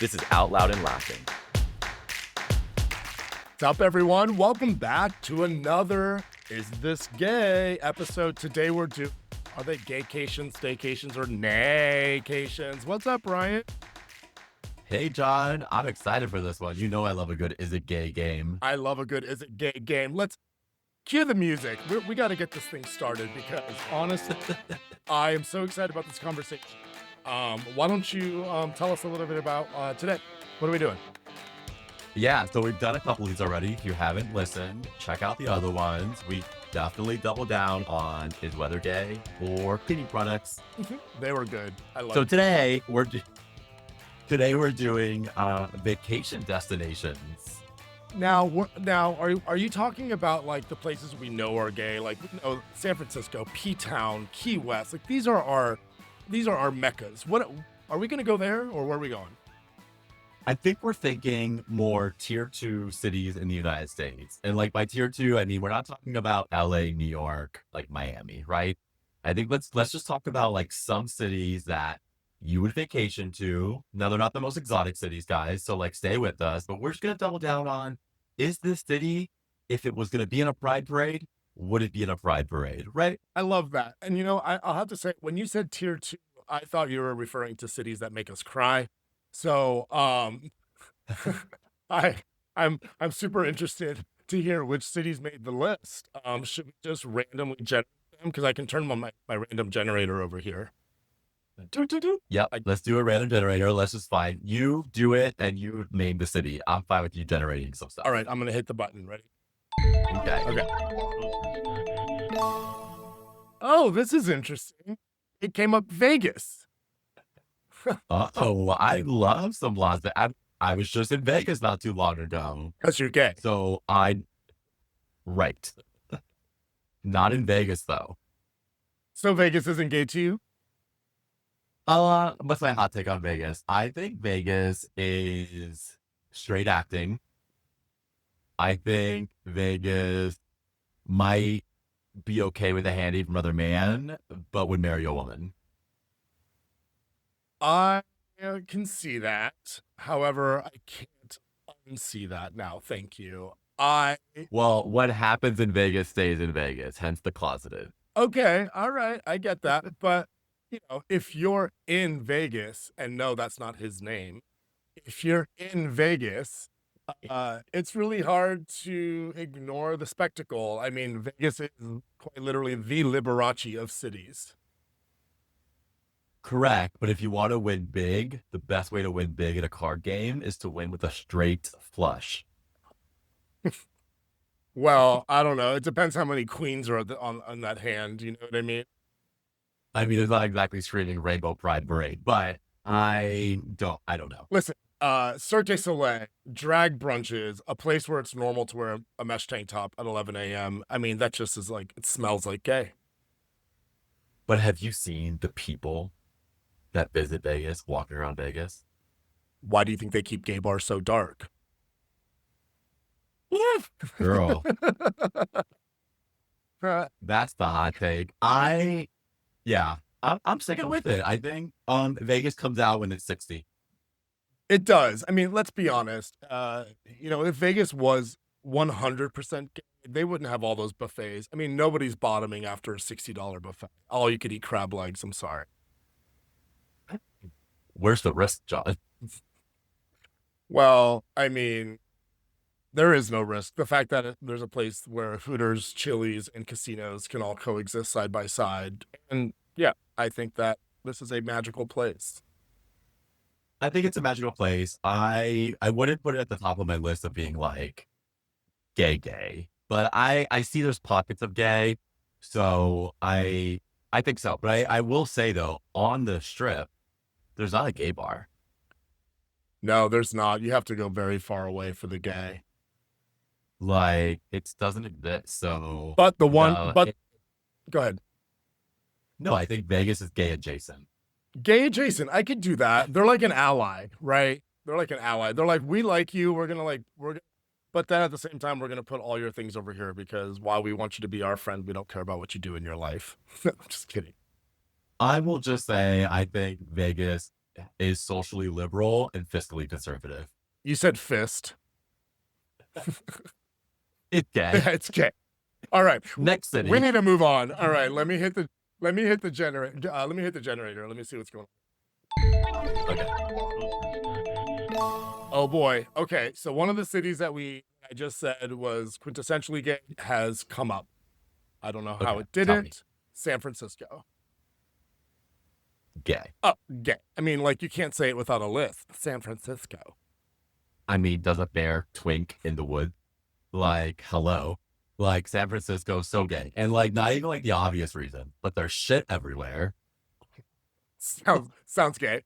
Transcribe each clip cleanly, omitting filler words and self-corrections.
This is Out Loud and Laughing. What's up, everyone? Welcome back to another Is This Gay episode. Today we're doing, are they gaycations, staycations, or naycations? What's up, Bryan? Hey, John. I'm excited for this one. You know I love a good Is It Gay game. I love a good Is It Gay game. Let's cue the music. We got to get this thing started because, honestly, I am so excited about this conversation. Why don't you tell us a little bit about today? What are we doing? Yeah, so we've done a couple of these already. If you haven't listened, check out the other ones. We definitely double down on is weather gay or cleaning products. They were good. I love So it. today we're doing vacation destinations. Now, are you talking about like the places we know are gay, like San Francisco, P-Town, Key West? Like these are our meccas. What are we going to go there, or where are we going? I think we're thinking more tier 2 cities in the United States. And like by tier 2, I mean, we're not talking about LA, New York, like Miami, right? I think let's just talk about like some cities that you would vacation to. Now, they're not the most exotic cities, guys, so like stay with us. But we're just going to double down on, is this city, if it was going to be in a pride parade, would it be in a pride parade, right? I love that. And I'll have to say, when you said tier 2, I thought you were referring to cities that make us cry. So I'm super interested to hear which cities made the list. Should we just randomly generate them? Because I can turn on my random generator over here. Yep, let's do a random generator. Let's just find, you do it and you name the city. I'm fine with you generating some stuff. All right, I'm going to hit the button. Ready? Okay. Oh, this is interesting. It came up Vegas. Oh, I love some Las Vegas. I was just in Vegas not too long ago. Because you're gay. So right. Not in Vegas though. So Vegas isn't gay to you? What's my hot take on Vegas? I think Vegas is straight acting. I think Vegas might be okay with a handy from another man, but would marry a woman. I can see that. However, I can't unsee that now. Thank you. Well, what happens in Vegas stays in Vegas, hence the closeted. Okay, all right, I get that. But, if you're in Vegas, and no, that's not his name. If you're in Vegas, it's really hard to ignore the spectacle. I mean, Vegas is quite literally the Liberace of cities. Correct, but if you want to win big, the best way to win big at a card game is to win with a straight flush. Well, I don't know. It depends how many queens are on that hand. You know what I mean? I mean, it's not exactly screaming Rainbow Pride Parade, but I don't know. Listen, Cirque du Soleil, drag brunches, a place where it's normal to wear a mesh tank top at 11 a.m. I mean, that just is like, it smells like gay. But have you seen the people that visit Vegas, walking around Vegas? Why do you think they keep gay bars so dark? Girl, that's the hot take. I'm sticking with it. I think Vegas comes out when it's 60. It does. I mean, let's be honest. If Vegas was 100% gay, they wouldn't have all those buffets. I mean, nobody's bottoming after a $60 buffet. All you could eat crab legs. I'm sorry. Where's the risk, John? Well, I mean, there is no risk. The fact that there's a place where Hooters, Chili's, and casinos can all coexist side by side. And yeah, I think that this is a magical place. I think it's a magical place. I wouldn't put it at the top of my list of being like gay, but I see there's pockets of gay, so I think so. But I will say though, on the Strip, there's not a gay bar. No, there's not. You have to go very far away for the gay. Like it doesn't exist. So, But go ahead. No, I think Vegas is gay adjacent. Gay adjacent, I could do that. They're like an ally, right? They're like an ally. They're like, we like you. But then at the same time, we're going to put all your things over here because while we want you to be our friend, we don't care about what you do in your life. I'm just kidding. I will just say, I think Vegas is socially liberal and fiscally conservative. You said fist. It's gay. It's gay. All right. Next We city. need to move on. All right. Let me hit the generator. Let me hit the generator. Let me see what's going on. Okay. Oh boy. Okay. So one of the cities that I just said was quintessentially gay has come up. I don't know how Okay. it Tell me. didn't. San Francisco. Gay. Oh, gay. I mean, like you can't say it without a lisp. San Francisco. I mean, does a bear twink in the woods? Like, hello. Like, San Francisco, so gay. And, like, not even, like, the obvious reason, but there's shit everywhere. Sounds gay.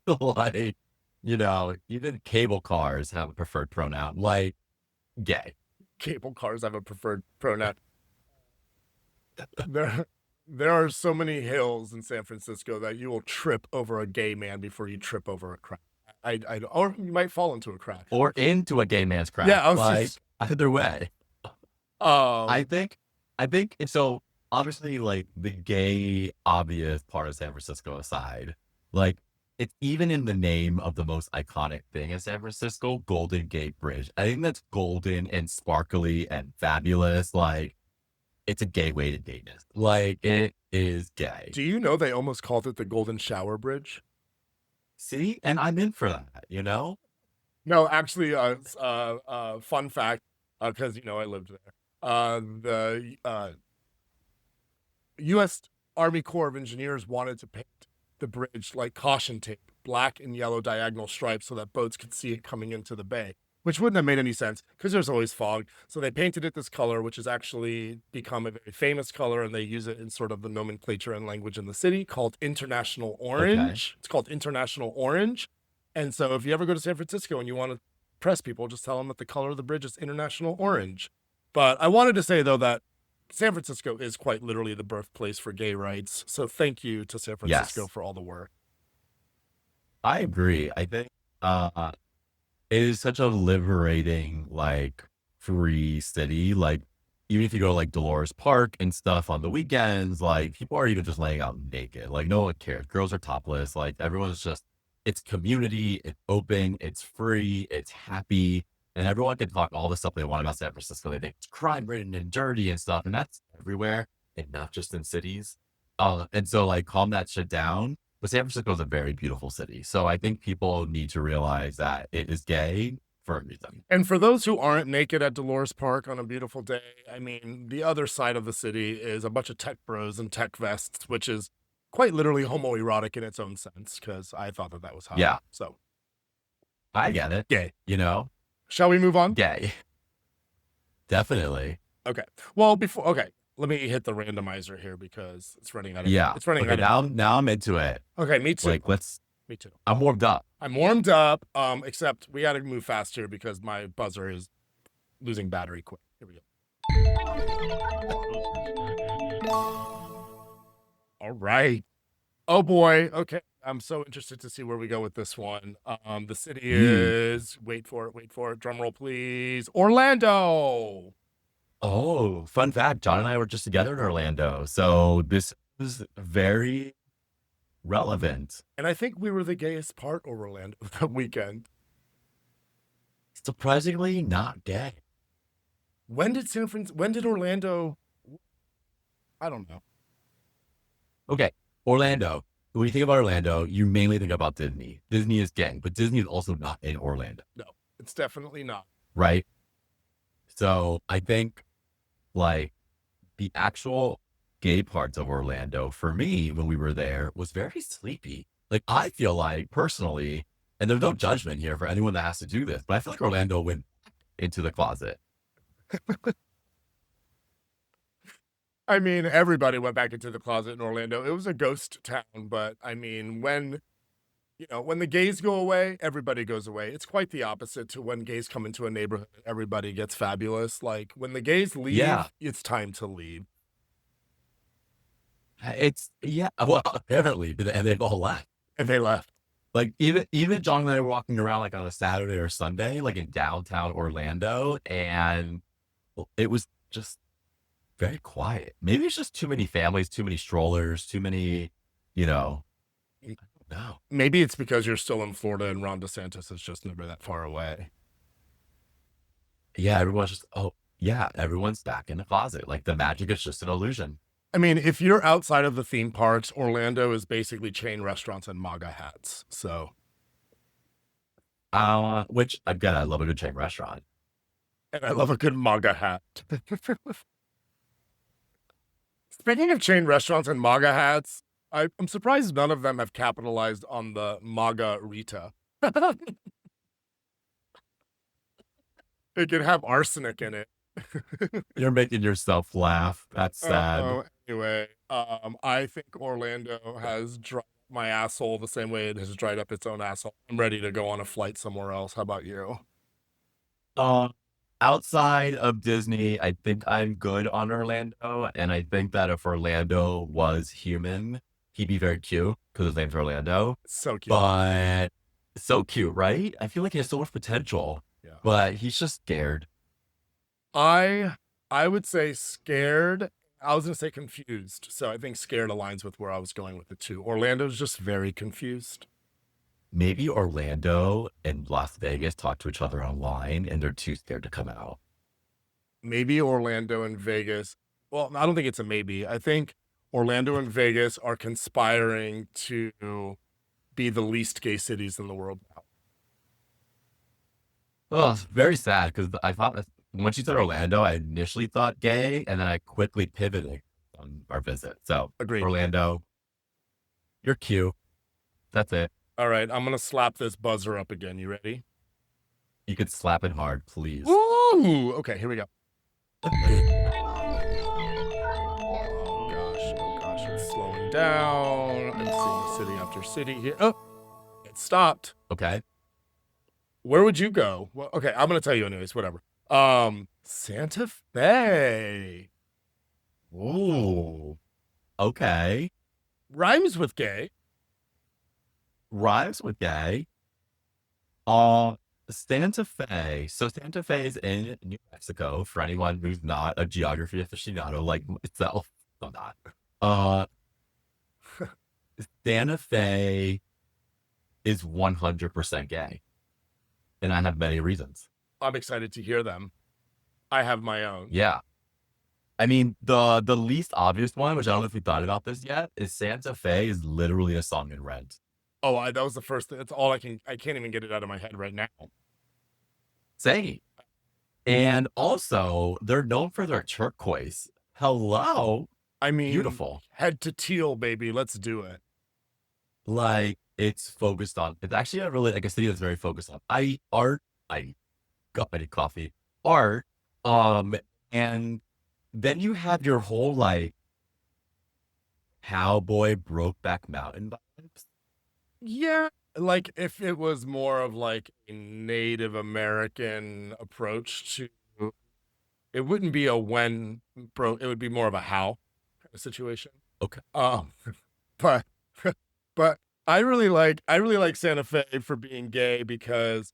Like, even cable cars have a preferred pronoun. Like, gay. Cable cars have a preferred pronoun. There are so many hills in San Francisco that you will trip over a gay man before you trip over a crack. Or you might fall into a crack. Or into a gay man's crack. Yeah, I was like, just- either way. I think so. Obviously, like the gay obvious part of San Francisco aside, like it's even in the name of the most iconic thing in San Francisco, Golden Gate Bridge. I think that's golden and sparkly and fabulous. Like it's a gay way to gayness. Like it is gay. Do you know they almost called it the Golden Shower Bridge? See, and I'm in for that. You know, No, actually, fun fact, because I lived there. The U.S. Army Corps of Engineers wanted to paint the bridge like caution tape, black and yellow diagonal stripes, so that boats could see it coming into the bay, which wouldn't have made any sense because there's always fog. So they painted it this color, which has actually become a very famous color, and they use it in sort of the nomenclature and language in the city called International Orange. Okay. It's called International Orange. And so if you ever go to San Francisco and you want to press people, just tell them that the color of the bridge is International Orange. But I wanted to say, though, that San Francisco is quite literally the birthplace for gay rights. So thank you to San Francisco Yes. for all the work. I agree. I think it is such a liberating, like free city. Like even if you go to like Dolores Park and stuff on the weekends, like people are even just laying out naked. Like no one cares. Girls are topless. Like everyone's just it's community, it's open, it's free, it's happy. And everyone can talk all the stuff they want about San Francisco. They think it's crime ridden and dirty and stuff. And that's everywhere and not just in cities. And so like calm that shit down. But San Francisco is a very beautiful city. So I think people need to realize that it is gay for a reason. And for those who aren't naked at Dolores Park on a beautiful day, I mean, the other side of the city is a bunch of tech bros and tech vests, which is quite literally homoerotic in its own sense, because I thought that was hot. Yeah. So I get it. gay. Shall we move on? Gay. Definitely. Okay. Well, let me hit the randomizer here because it's running out of Yeah. It's running Okay, out of now I'm into it. Okay, me too. Like Me too. I'm warmed up. I'm warmed up. Except we got to move fast here because my buzzer is losing battery quick. Here we go. All right. Oh boy. Okay. I'm so interested to see where we go with this one. The city is wait for it. Drum roll, please. Orlando. Oh, fun fact. John and I were just together in Orlando. So this is very relevant. And I think we were the gayest part of Orlando that weekend. Surprisingly not gay. When did Orlando? I don't know. Okay. Orlando. When you think about Orlando, you mainly think about Disney. Disney is gay, but Disney is also not in Orlando. No, it's definitely not. Right? So I think like the actual gay parts of Orlando for me when we were there was very sleepy. Like I feel like personally, and there's no judgment here for anyone that has to do this, but I feel like Orlando went into the closet. I mean, everybody went back into the closet in Orlando. It was a ghost town, but I mean, when the gays go away, everybody goes away. It's quite the opposite to when gays come into a neighborhood, everybody gets fabulous. Like when the gays leave, it's time to leave. Well, apparently, and they've all left. And they left. Like even John and I were walking around like on a Saturday or Sunday, like in downtown Orlando, and it was just very quiet. Maybe it's just too many families, too many strollers, too many, No. Maybe it's because you're still in Florida and Ron DeSantis is just never that far away. Yeah, everyone's just, oh, yeah, everyone's back in the closet. Like the magic is just an illusion. I mean, if you're outside of the theme parks, Orlando is basically chain restaurants and MAGA hats. So, Which again, I love a good chain restaurant. and I love a good MAGA hat. Speaking of chain restaurants and MAGA hats, I'm surprised none of them have capitalized on the MAGA Rita. It could have arsenic in it. You're making yourself laugh. That's sad. Anyway, I think Orlando has dried my asshole the same way it has dried up its own asshole. I'm ready to go on a flight somewhere else. How about you? Uh, Outside of Disney, I think I'm good on Orlando, and I think that if Orlando was human, he'd be very cute because his name's Orlando. So cute. But so cute, right? I feel like he has so much potential, Yeah. but he's just scared. I would say scared. I was gonna say confused. So I think scared aligns with where I was going with it too. Orlando's just very confused. Maybe Orlando and Las Vegas talk to each other online, and they're too scared to come out. Maybe Orlando and Vegas. Well, I don't think it's a maybe. I think Orlando and Vegas are conspiring to be the least gay cities in the world now. Oh, it's very sad because I thought once you said Orlando, I initially thought gay, and then I quickly pivoted on our visit. So, Agreed. Orlando, you're cute. That's it. All right, I'm gonna slap this buzzer up again. You ready? You could slap it hard, please. Ooh, okay, here we go. Oh gosh, it's slowing down. I'm seeing city after city here. Oh, it stopped. Okay. Where would you go? Well, okay, I'm gonna tell you anyways. Whatever. Santa Fe Ooh. Okay. rhymes with gay. Rhymes with gay. Santa Fe. So Santa Fe is in New Mexico for anyone who's not a geography aficionado like itself. I'm not. Uh, Santa Fe is 100% gay. And I have many reasons. I'm excited to hear them. I have my own. Yeah. I mean, the least obvious one, which I don't know if you thought about this yet, is Santa Fe is literally a song in Rent. Oh, that was the first thing. That's all I can't even get it out of my head right now. Same. And also, they're known for their turquoise. Hello. I mean, Beautiful. Head to teal, baby. Let's do it. Like, it's actually a really, like a city that's very focused on art. I got my coffee. Art. And then you have your whole, like, cowboy Brokeback Mountain vibes. Yeah, like if it was more of like a Native American approach to it wouldn't be a when bro, it would be more of a how kind of situation. Okay. But but I really like Santa Fe for being gay because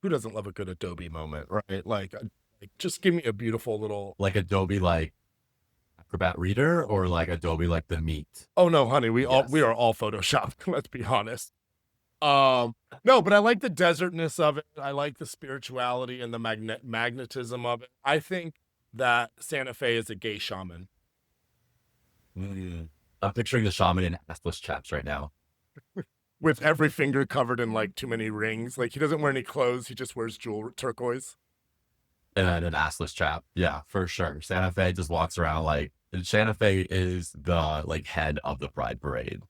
who doesn't love a good Adobe moment, right? Like just give me a beautiful little Like Adobe, like, Acrobat Reader, or like Adobe, like the meat. Oh no, honey, we Yes. are all photoshopped, let's be honest. No, but I like the desertness of it. I like the spirituality and the magnetism of it. I think that Santa Fe is a gay shaman. I'm picturing the shaman in assless chaps right now. With every finger covered in like too many rings. Like he doesn't wear any clothes, he just wears turquoise. And an assless chap. Yeah, for sure. Santa Fe just walks around like Santa Fe is the like head of the pride parade.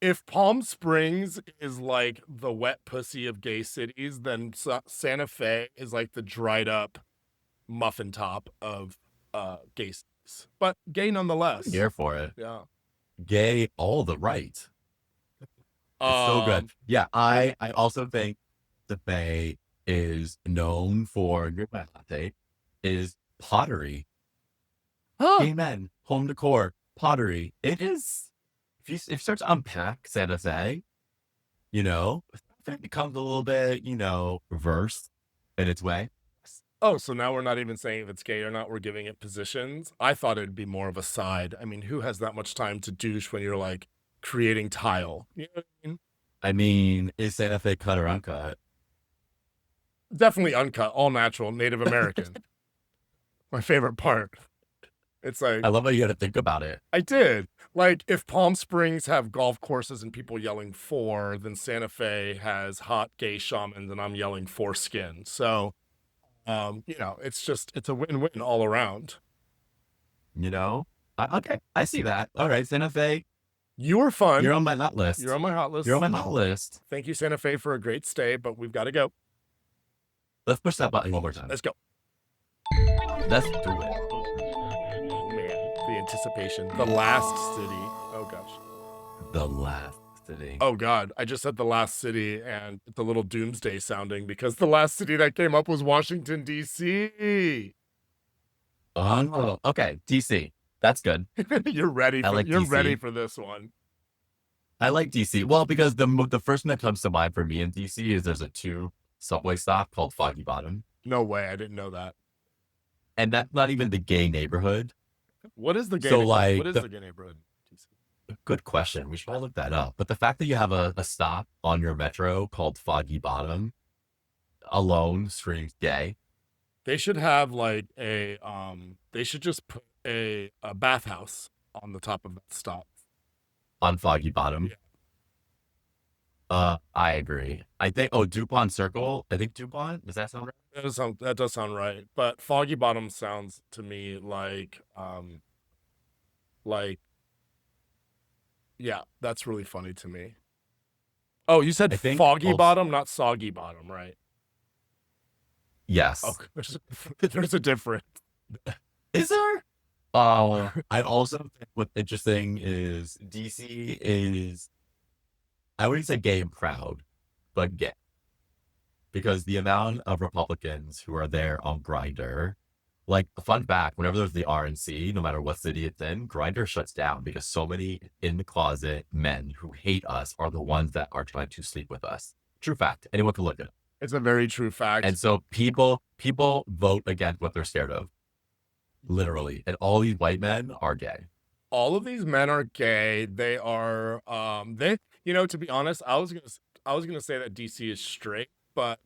If Palm Springs is like the wet pussy of gay cities, then Santa Fe is like the dried up muffin top of gay cities. But gay nonetheless. I'm here for it. Yeah. Gay all the right. It's so good. Yeah, I also think the Bay is known for your latte is pottery. Gay men, home decor, pottery. It is. If you start to unpack Santa Fe, it becomes a little bit, reversed in its way. Oh, so now we're not even saying if it's gay or not. We're giving it positions. I thought it'd be more of a side. I mean, who has that much time to douche when you're like creating tile. You know what I mean? I mean, is Santa Fe cut or uncut? Definitely uncut, all natural, Native American. My favorite part. It's like I love how you got to think about it. I did. Like, if Palm Springs have golf courses and people yelling for, then Santa Fe has hot gay shamans and I'm yelling foreskin. So, you know, it's a win-win all around. You know? Okay, I see that. All right, Santa Fe, You were fun. you're on my hot list. You're on my hot list. You're on my hot list. Thank you, Santa Fe, for a great stay, but we've got to go. Let's push that button one more time. Let's go. Let's do it. Oh, man. The anticipation. The last city. Oh, gosh. The last city. Oh, God. I just said the last city, and it's a little doomsday sounding because the last city that came up was Washington, D.C. Oh, okay. DC. That's good. You're ready. I like You're DC. ready for this one. I like DC. Well, because the first one that comes to mind for me in DC is there's a 2 subway stop called Foggy Bottom. No way. I didn't know that. And that's not even the gay neighborhood. What is the gay? So, neighborhood? like, What is the gay neighborhood? Good question. We should all look that up. But the fact that you have a stop on your metro called Foggy Bottom alone screams gay. They should have like a They should just put a bathhouse on the top of that stop. On Foggy Bottom. Yeah. I agree. I think DuPont Circle. I think DuPont. Does that sound right? That does sound right. But Foggy Bottom sounds to me like yeah, that's really funny to me. Oh, you said I think Foggy also- Bottom, not Soggy Bottom, right? Yes. Okay. There's a difference. Is there? I also think what's interesting is DC is, I wouldn't say gay and proud, but gay. Because the amount of Republicans who are there on Grindr, like, fun fact, whenever there's the RNC, no matter what city it's in, Grindr shuts down because so many in the closet men who hate us are the ones that are trying to sleep with us. True fact. Anyone can look at it. It's a very true fact. And so people vote against what they're scared of. Literally. And all these white men are gay. All of these men are gay. They are to be honest, I was gonna say that DC is straight, but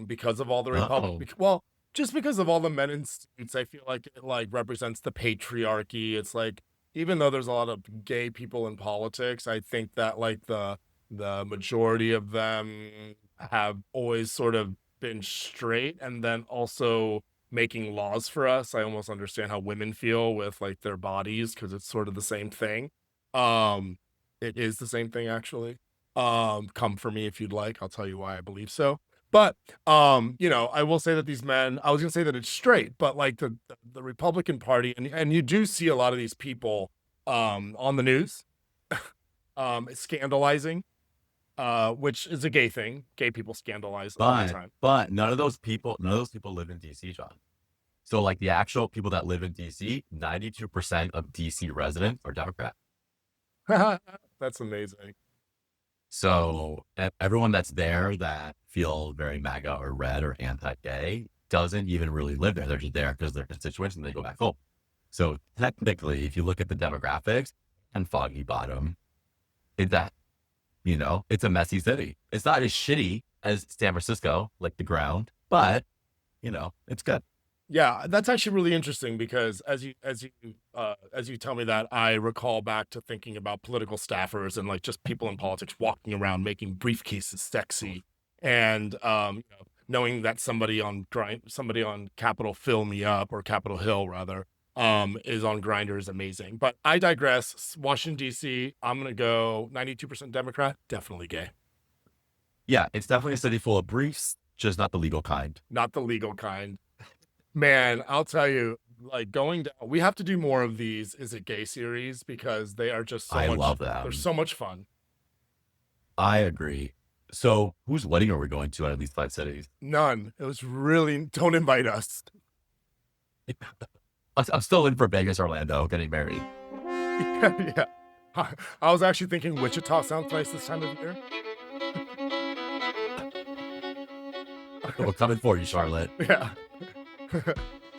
because of all the just because of all the men in suits, I feel like it like represents the patriarchy. It's like, even though there's a lot of gay people in politics, I think that like the majority of them have always sort of been straight, and then also making laws for us. I almost understand how women feel with like their bodies, because it's sort of the same thing. It is the same thing, actually. Come for me if you'd like. I'll tell you why I believe so. But I will say that these men, I was gonna say that it's straight, but like the Republican Party, and you do see a lot of these people on the news scandalizing, which is a gay thing. Gay people scandalize all the time. But none of those people live in DC, John. So like the actual people that live in DC, 92% of DC residents are Democrat. That's amazing. So everyone that's there that feel very MAGA or red or anti-gay doesn't even really live there. They're just there because they're constituents and they go back home. So technically, if you look at the demographics and Foggy Bottom, it's a messy city. It's not as shitty as San Francisco, like the ground, but it's good. Yeah, that's actually really interesting, because as you tell me that, I recall back to thinking about political staffers and like just people in politics walking around making briefcases sexy, and knowing that somebody on Capitol Fill Me Up, or Capitol Hill rather, is on Grindr is amazing. But I digress. Washington D.C., I'm gonna go 92% Democrat, definitely gay. Yeah, it's definitely a city full of briefs, just not the legal kind. Not the legal kind. Man, I'll tell you, like, going down, we have to do more of these Is It Gay series, because they are just so I much, love them. They're so much fun. I agree. So whose wedding are we going to out of these 5 cities? None. It was really, don't invite us. I'm still in for Vegas, Orlando, getting married. Yeah. I was actually thinking Wichita sounds nice this time of year. We're coming for you, Charlotte. Yeah.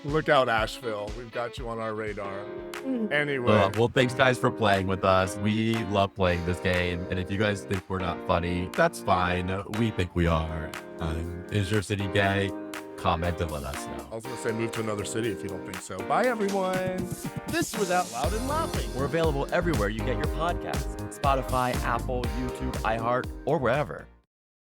Look out, Asheville. We've got you on our radar. Anyway, Well, thanks guys for playing with us. We love playing this game, and if you guys think we're not funny, that's fine. We think we are. Is your city gay? Comment and let us I know. was going to say move to another city if you don't think so. Bye, everyone. This was Out Loud and Laughing. We're available everywhere you get your podcasts: Spotify, Apple, YouTube, iHeart, or wherever.